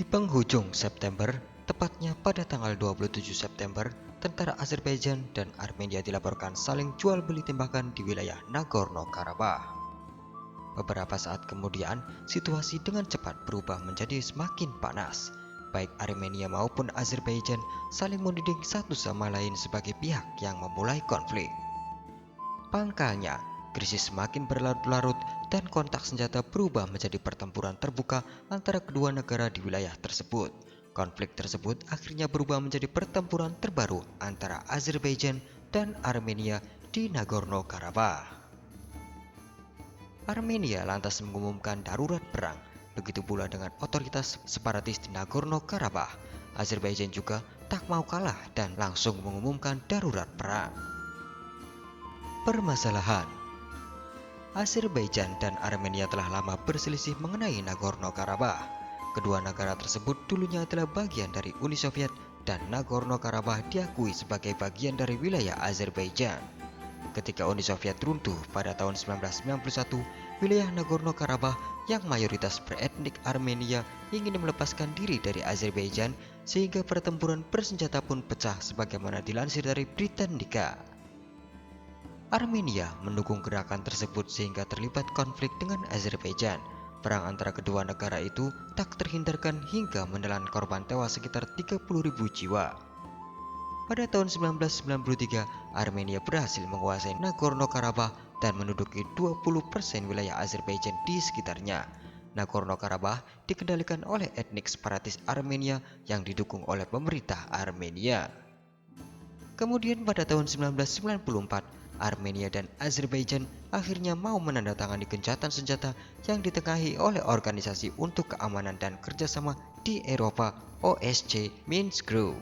Di penghujung September, tepatnya pada tanggal 27 September, tentara Azerbaijan dan Armenia dilaporkan saling jual beli tembakan di wilayah Nagorno-Karabakh. Beberapa saat kemudian, situasi dengan cepat berubah menjadi semakin panas. Baik Armenia maupun Azerbaijan saling menuding satu sama lain sebagai pihak yang memulai konflik. Pangkalnya, krisis semakin berlarut-larut dan kontak senjata berubah menjadi pertempuran terbuka antara kedua negara di wilayah tersebut. Konflik tersebut akhirnya berubah menjadi pertempuran terbaru antara Azerbaijan dan Armenia di Nagorno-Karabakh. Armenia lantas mengumumkan darurat perang, begitu pula dengan otoritas separatis di Nagorno-Karabakh. Azerbaijan juga tak mau kalah dan langsung mengumumkan darurat perang. Permasalahan: Azerbaijan dan Armenia telah lama berselisih mengenai Nagorno-Karabakh. Kedua negara tersebut dulunya adalah bagian dari Uni Soviet dan Nagorno-Karabakh diakui sebagai bagian dari wilayah Azerbaijan. Ketika Uni Soviet runtuh pada tahun 1991, wilayah Nagorno-Karabakh yang mayoritas beretnik Armenia ingin melepaskan diri dari Azerbaijan sehingga pertempuran bersenjata pun pecah sebagaimana dilansir dari Britannica. Armenia mendukung gerakan tersebut sehingga terlibat konflik dengan Azerbaijan. Perang antara kedua negara itu tak terhindarkan hingga menelan korban tewas sekitar 30.000 jiwa. Pada tahun 1993, Armenia berhasil menguasai Nagorno-Karabakh dan menduduki 20% wilayah Azerbaijan di sekitarnya. Nagorno-Karabakh dikendalikan oleh etnik separatis Armenia yang didukung oleh pemerintah Armenia. Kemudian pada tahun 1994, Armenia dan Azerbaijan akhirnya mau menandatangani gencatan senjata yang ditengahi oleh Organisasi untuk Keamanan dan Kerjasama di Eropa (OSCE Minsk Group).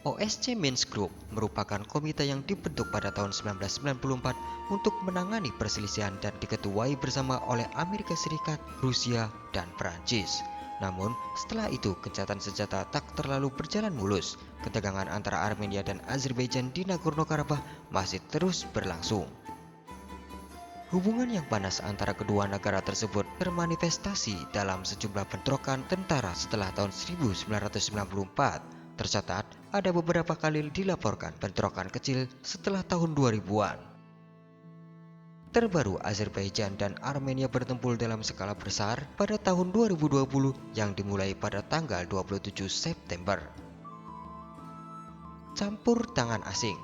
OSCE Minsk Group merupakan komite yang dibentuk pada tahun 1994 untuk menangani perselisihan dan diketuai bersama oleh Amerika Serikat, Rusia, dan Prancis. Namun, setelah itu gencatan senjata tak terlalu berjalan mulus. Ketegangan antara Armenia dan Azerbaijan di Nagorno-Karabakh masih terus berlangsung. Hubungan yang panas antara kedua negara tersebut termanifestasi dalam sejumlah bentrokan tentara setelah tahun 1994. Tercatat, ada beberapa kali dilaporkan bentrokan kecil setelah tahun 2000-an. Terbaru, Azerbaijan dan Armenia bertempur dalam skala besar pada tahun 2020 yang dimulai pada tanggal 27 September. Campur tangan asing.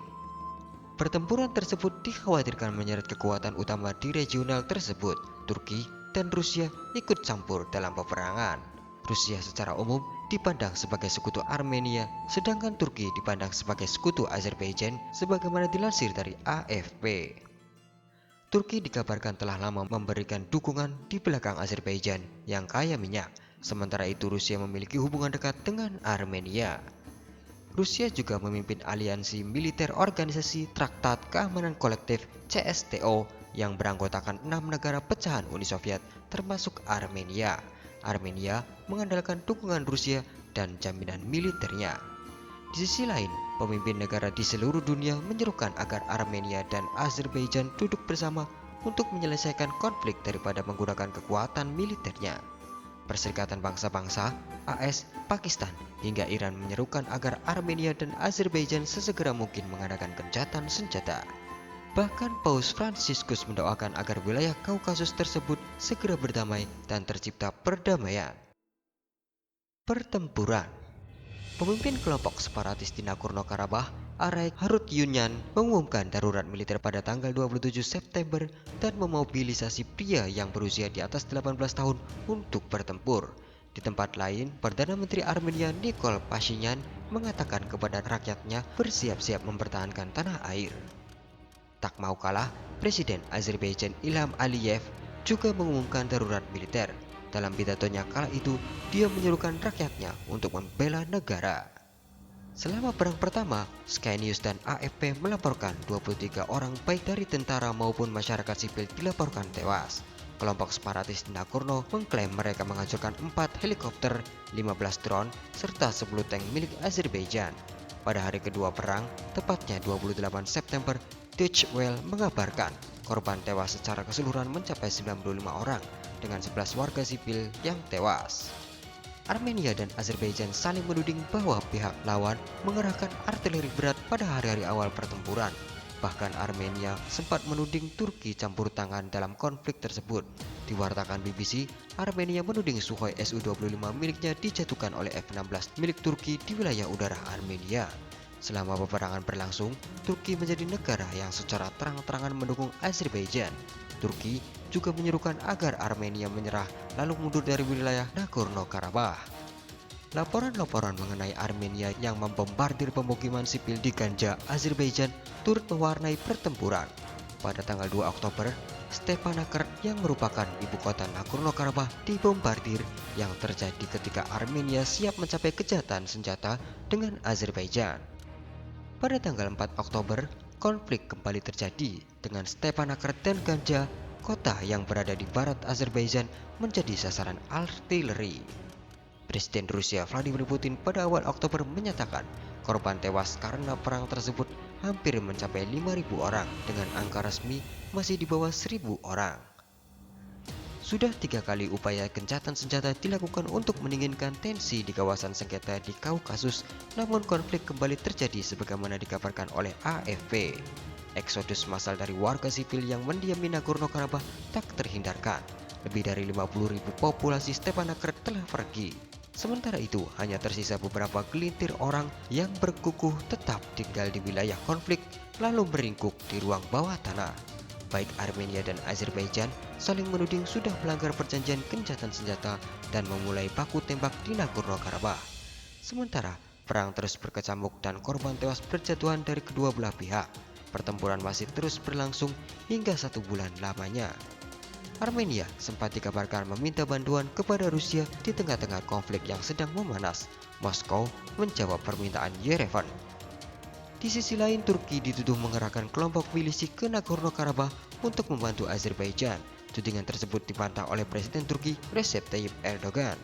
Pertempuran tersebut dikhawatirkan menyeret kekuatan utama di regional tersebut. Turki dan Rusia ikut campur dalam peperangan. Rusia secara umum dipandang sebagai sekutu Armenia, sedangkan Turki dipandang sebagai sekutu Azerbaijan sebagaimana dilansir dari AFP. Turki dikabarkan telah lama memberikan dukungan di belakang Azerbaijan yang kaya minyak, sementara itu Rusia memiliki hubungan dekat dengan Armenia. Rusia juga memimpin aliansi militer Organisasi Traktat Keamanan Kolektif CSTO yang beranggotakan 6 negara pecahan Uni Soviet termasuk Armenia. Armenia mengandalkan dukungan Rusia dan jaminan militernya. Di sisi lain, pemimpin negara di seluruh dunia menyerukan agar Armenia dan Azerbaijan duduk bersama untuk menyelesaikan konflik daripada menggunakan kekuatan militernya. Perserikatan Bangsa-Bangsa, AS, Pakistan, hingga Iran menyerukan agar Armenia dan Azerbaijan sesegera mungkin mengadakan gencatan senjata. Bahkan Paus Fransiskus mendoakan agar wilayah Kaukasus tersebut segera berdamai dan tercipta perdamaian. Pertempuran. Pemimpin kelompok separatis di Nagorno-Karabakh, Arayk Harutyunyan, mengumumkan darurat militer pada tanggal 27 September dan memobilisasi pria yang berusia di atas 18 tahun untuk bertempur. Di tempat lain, Perdana Menteri Armenia Nikol Pashinyan mengatakan kepada rakyatnya bersiap-siap mempertahankan tanah air. Tak mau kalah, Presiden Azerbaijan Ilham Aliyev juga mengumumkan darurat militer. Dalam pidatonya kala itu, dia menyerukan rakyatnya untuk membela negara. Selama perang pertama, Sky News dan AFP melaporkan 23 orang baik dari tentara maupun masyarakat sipil dilaporkan tewas. Kelompok separatis di Nagorno mengklaim mereka menghancurkan 4 helikopter, 15 drone, serta 10 tank milik Azerbaijan. Pada hari kedua perang, tepatnya 28 September, Deutsche Welle mengabarkan korban tewas secara keseluruhan mencapai 95 orang dengan 11 warga sipil yang tewas. Armenia dan Azerbaijan saling menuding bahwa pihak lawan mengerahkan artileri berat pada hari-hari awal pertempuran. Bahkan Armenia sempat menuding Turki campur tangan dalam konflik tersebut. Diwartakan BBC, Armenia menuding Sukhoi Su-25 miliknya dijatuhkan oleh F-16 milik Turki di wilayah udara Armenia. Selama peperangan berlangsung, Turki menjadi negara yang secara terang-terangan mendukung Azerbaijan. Turki juga menyerukan agar Armenia menyerah lalu mundur dari wilayah Nagorno-Karabakh. Laporan-laporan mengenai Armenia yang membombardir pemukiman sipil di Ganja, Azerbaijan turut mewarnai pertempuran. Pada tanggal 2 Oktober, Stepanakert yang merupakan ibu kota Nagorno-Karabakh dibombardir yang terjadi ketika Armenia siap mencapai kejahatan senjata dengan Azerbaijan. Pada tanggal 4 Oktober, konflik kembali terjadi dengan Stepanakert dan Ganja, kota yang berada di barat Azerbaijan menjadi sasaran artileri. Presiden Rusia Vladimir Putin pada awal Oktober menyatakan korban tewas karena perang tersebut hampir mencapai 5.000 orang dengan angka resmi masih di bawah 1.000 orang. Sudah 3 kali upaya gencatan senjata dilakukan untuk mendinginkan tensi di kawasan sengketa di Kaukasus, namun konflik kembali terjadi sebagaimana dikabarkan oleh AFP. Eksodus massal dari warga sipil yang mendiami Nagorno-Karabakh tak terhindarkan. Lebih dari 50.000 populasi Stepanakert telah pergi. Sementara itu, hanya tersisa beberapa gelintir orang yang berkukuh tetap tinggal di wilayah konflik lalu meringkuk di ruang bawah tanah. Baik Armenia dan Azerbaijan saling menuding sudah melanggar perjanjian gencatan senjata dan memulai baku tembak di Nagorno-Karabakh. Sementara perang terus berkecamuk dan korban tewas berjatuhan dari kedua belah pihak. Pertempuran masih terus berlangsung hingga 1 bulan lamanya. Armenia sempat dikabarkan meminta bantuan kepada Rusia di tengah-tengah konflik yang sedang memanas. Moskow menjawab permintaan Yerevan. Di sisi lain, Turki dituduh mengerahkan kelompok milisi ke Nagorno-Karabakh untuk membantu Azerbaijan. Tudingan tersebut dibantah oleh Presiden Turki Recep Tayyip Erdogan.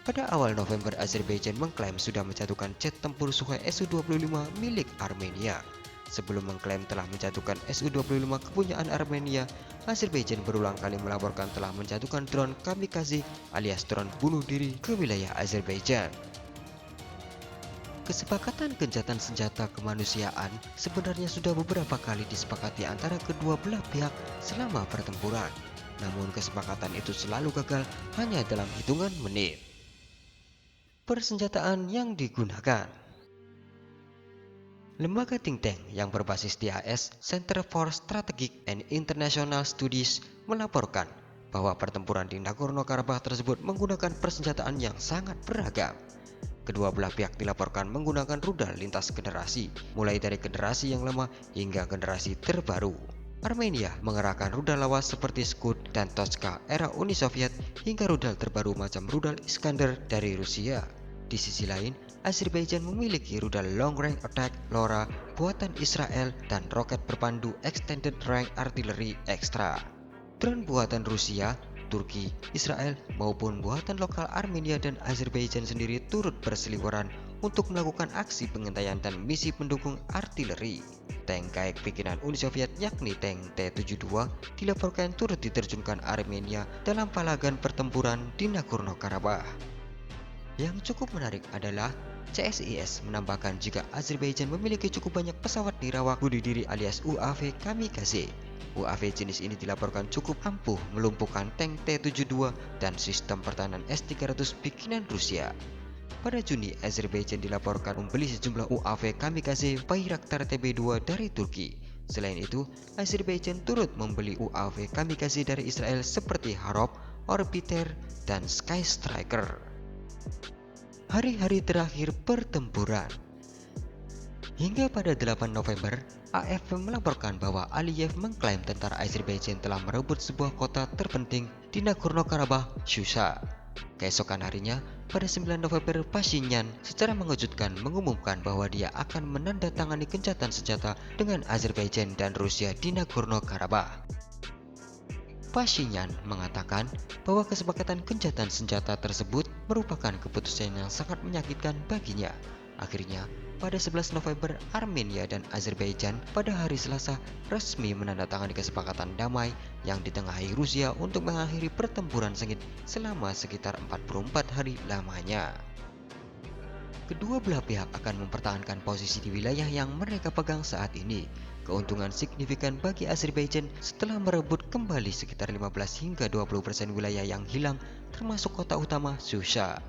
Pada awal November, Azerbaijan mengklaim sudah menjatuhkan jet tempur Sukhoi Su-25 milik Armenia. Sebelum mengklaim telah menjatuhkan Su-25 kepunyaan Armenia, Azerbaijan berulang kali melaporkan telah menjatuhkan drone kamikaze alias drone bunuh diri ke wilayah Azerbaijan. Kesepakatan gencatan senjata kemanusiaan sebenarnya sudah beberapa kali disepakati antara kedua belah pihak selama pertempuran. Namun kesepakatan itu selalu gagal hanya dalam hitungan menit. Persenjataan yang digunakan. Lembaga think tank yang berbasis di AS, Center for Strategic and International Studies, melaporkan bahwa pertempuran di Nagorno-Karabakh tersebut menggunakan persenjataan yang sangat beragam. Kedua belah pihak dilaporkan menggunakan rudal lintas generasi, mulai dari generasi yang lama hingga generasi terbaru. Armenia mengerahkan rudal lawas seperti Scud dan Tochka era Uni Soviet hingga rudal terbaru macam rudal Iskander dari Rusia. Di sisi lain, Azerbaijan memiliki rudal Long Range Attack LORA buatan Israel dan roket berpandu Extended Range Artillery Extra. Drone buatan Rusia, Turki, Israel maupun buatan lokal Armenia dan Azerbaijan sendiri turut berseliweran untuk melakukan aksi pengintaian dan misi pendukung artileri. Tank kayak bikinan Uni Soviet yakni tank T-72 dilaporkan turut diterjunkan Armenia dalam palagan pertempuran di Nagorno-Karabakh. Yang cukup menarik adalah CSIS menambahkan jika Azerbaijan memiliki cukup banyak pesawat nirawak bunuh diri alias UAV kamikaze. UAV jenis ini dilaporkan cukup ampuh melumpuhkan tank T-72 dan sistem pertahanan S-300 bikinan Rusia. Pada Juni, Azerbaijan dilaporkan membeli sejumlah UAV kamikaze Bayraktar TB2 dari Turki. Selain itu, Azerbaijan turut membeli UAV kamikaze dari Israel seperti Harop, Orbiter, dan Sky Striker. Hari-hari terakhir pertempuran. Hingga pada 8 November, AFP melaporkan bahwa Aliyev mengklaim tentara Azerbaijan telah merebut sebuah kota terpenting di Nagorno-Karabakh, Shusha. Keesokan harinya, pada 9 November, Pashinyan secara mengejutkan mengumumkan bahwa dia akan menandatangani gencatan senjata dengan Azerbaijan dan Rusia di Nagorno-Karabakh. Pashinyan mengatakan bahwa kesepakatan gencatan senjata tersebut merupakan keputusan yang sangat menyakitkan baginya. Akhirnya, pada 11 November, Armenia dan Azerbaijan pada hari Selasa resmi menandatangani kesepakatan damai yang ditengahi Rusia untuk mengakhiri pertempuran sengit selama sekitar 44 hari lamanya. Kedua belah pihak akan mempertahankan posisi di wilayah yang mereka pegang saat ini. Keuntungan signifikan bagi Azerbaijan setelah merebut kembali sekitar 15 hingga 20% wilayah yang hilang, termasuk kota utama Shusha.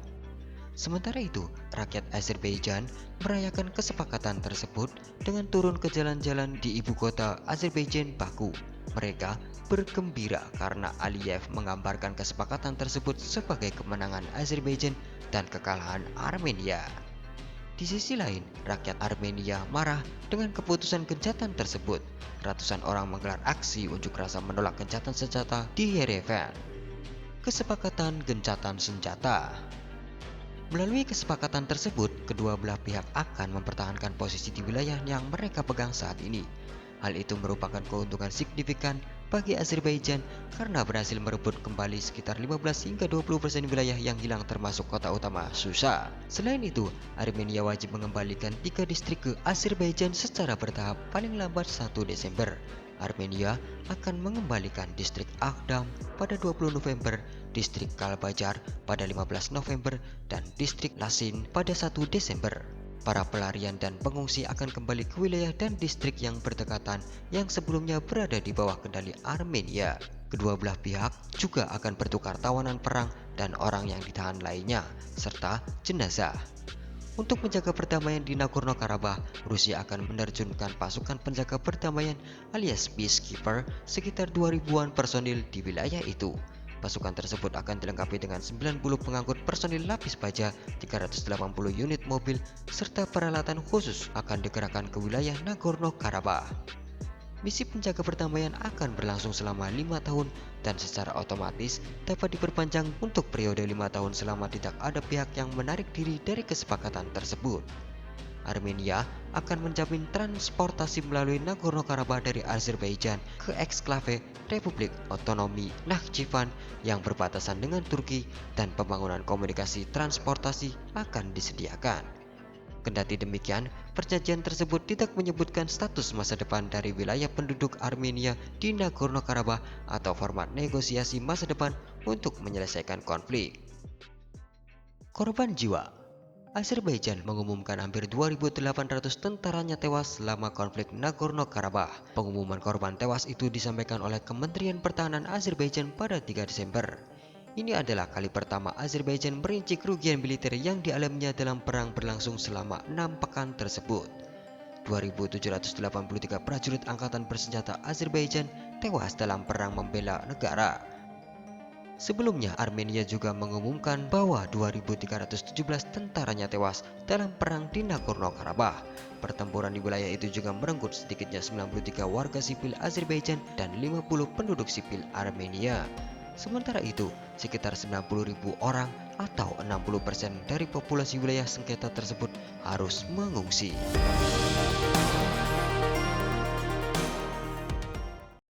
Sementara itu, rakyat Azerbaijan merayakan kesepakatan tersebut dengan turun ke jalan-jalan di ibu kota Azerbaijan, Baku. Mereka bergembira karena Aliyev menggambarkan kesepakatan tersebut sebagai kemenangan Azerbaijan dan kekalahan Armenia. Di sisi lain, rakyat Armenia marah dengan keputusan gencatan tersebut. Ratusan orang menggelar aksi unjuk rasa menolak gencatan senjata di Yerevan. Kesepakatan gencatan senjata. Melalui kesepakatan tersebut, kedua belah pihak akan mempertahankan posisi di wilayah yang mereka pegang saat ini. Hal itu merupakan keuntungan signifikan bagi Azerbaijan karena berhasil merebut kembali sekitar 15 hingga 20% wilayah yang hilang termasuk kota utama Shusha. Selain itu, Armenia wajib mengembalikan 3 distrik ke Azerbaijan secara bertahap paling lambat 1 Desember. Armenia akan mengembalikan distrik Aghdam pada 20 November, distrik Kalbajar pada 15 November, dan distrik Lasin pada 1 Desember. Para pelarian dan pengungsi akan kembali ke wilayah dan distrik yang berdekatan yang sebelumnya berada di bawah kendali Armenia. Kedua belah pihak juga akan bertukar tawanan perang dan orang yang ditahan lainnya, serta jenazah. Untuk menjaga perdamaian di Nagorno-Karabakh, Rusia akan menerjunkan pasukan penjaga perdamaian alias peacekeeper sekitar 2.000-an personil di wilayah itu. Pasukan tersebut akan dilengkapi dengan 90 pengangkut personil lapis baja, 380 unit mobil, serta peralatan khusus akan dikerahkan ke wilayah Nagorno-Karabakh. Misi penjaga perdamaian akan berlangsung selama 5 tahun dan secara otomatis dapat diperpanjang untuk periode 5 tahun selama tidak ada pihak yang menarik diri dari kesepakatan tersebut. Armenia akan menjamin transportasi melalui Nagorno-Karabakh dari Azerbaijan ke eksklave Republik Otonomi Nakhchivan yang berbatasan dengan Turki, dan pembangunan komunikasi transportasi akan disediakan. Kendati demikian, perjanjian tersebut tidak menyebutkan status masa depan dari wilayah penduduk Armenia di Nagorno-Karabakh atau format negosiasi masa depan untuk menyelesaikan konflik. Korban jiwa. Azerbaijan mengumumkan hampir 2.800 tentaranya tewas selama konflik Nagorno-Karabakh. Pengumuman korban tewas itu disampaikan oleh Kementerian Pertahanan Azerbaijan pada 3 Desember. Ini adalah kali pertama Azerbaijan merinci kerugian militer yang dialaminya dalam perang berlangsung selama 6 pekan tersebut. 2.783 prajurit angkatan bersenjata Azerbaijan tewas dalam perang membela negara. Sebelumnya, Armenia juga mengumumkan bahwa 2.317 tentaranya tewas dalam perang di Nagorno-Karabakh. Pertempuran di wilayah itu juga merenggut sedikitnya 93 warga sipil Azerbaijan dan 50 penduduk sipil Armenia. Sementara itu, sekitar 90.000 orang atau 60% dari populasi wilayah sengketa tersebut harus mengungsi.